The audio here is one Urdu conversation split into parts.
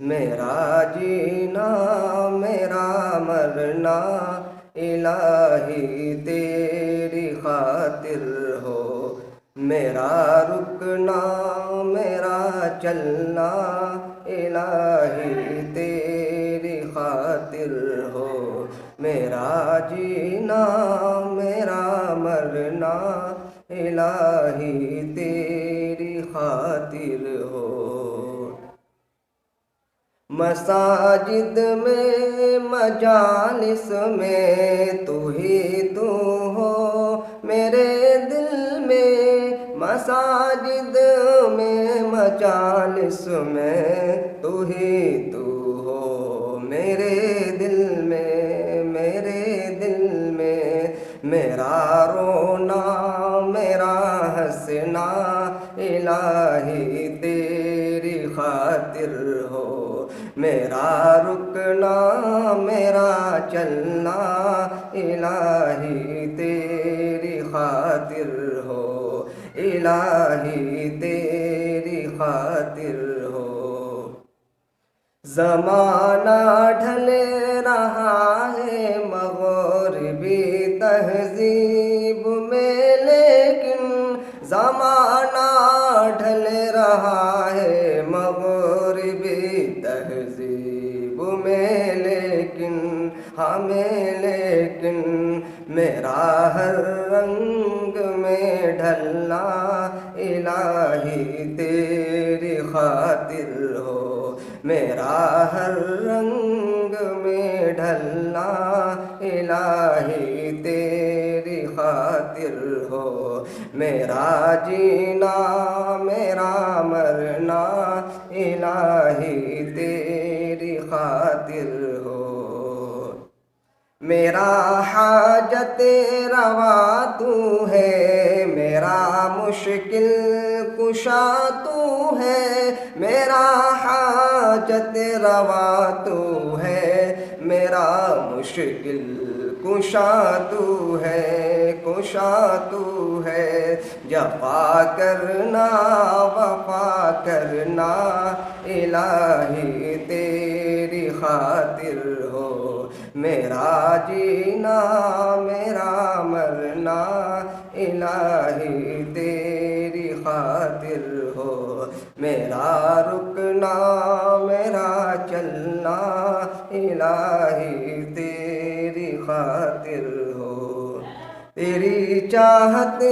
میرا جینا میرا مرنا الہی تیری خاطر ہو، میرا رکنا میرا چلنا الہی تیری خاطر ہو، میرا جینا میرا مرنا الہی تیری خاطر ہو۔ مساجد میں مجالس میں تو ہی تو ہو میرے دل میں، مساجد میں مجالس میں تو ہی تو ہو میرے دل میں، میرے دل میں، میرا رونا میرا ہنسنا الہی تیری خاطر ہو، میرا رکنا میرا چلنا الہی تیری خاطر ہو، الہی تیری خاطر ہو۔ زمانہ ڈھل رہا ہے مغربی تہذیب میں، لیکن زمانہ ڈھل رہا ہے مغربی تہذیب میں، لیکن لیکن میرا ہر رنگ میں ڈھلنا الہی تیری خاطر ہو، میرا ہر رنگ میں ڈھلنا الہی تیری خاطر ہو، میرا جینا میرا مرنا الہی تیری خاطر ہو، میرا حاجت روا تو ہے، میرا مشکل کشا تو ہے، میرا حاجت روا تو ہے، میرا مشکل کشا تو ہے، کشا تو ہے، جفا کرنا وفا کرنا الہی تیری خاطر ہو، میرا جینا میرا مرنا الہی تیری خاطر ہو، میرا رکنا میرا چلنا الہی تیری خاطر ہو، تیری چاہت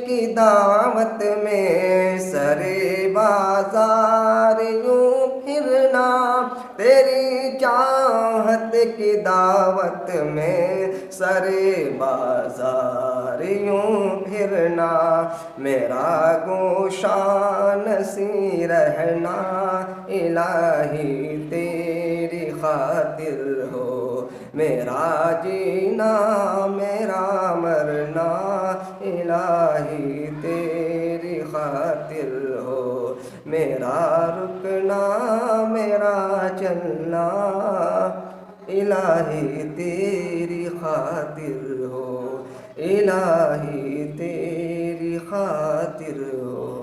کی دعوت میں سرے بازار یوں پھرنا، تیری چاہت کی دعوت میں سرے بازار یوں پھرنا، میرا گوشہ نسی رہنا الہی تیری خاطر ہو، میرا جینا میرا مرنا الہی تیری خاطر ہو، میرا رکنا میرا چلنا الہی تیری خاطر ہو، الہی تیری خاطر ہو۔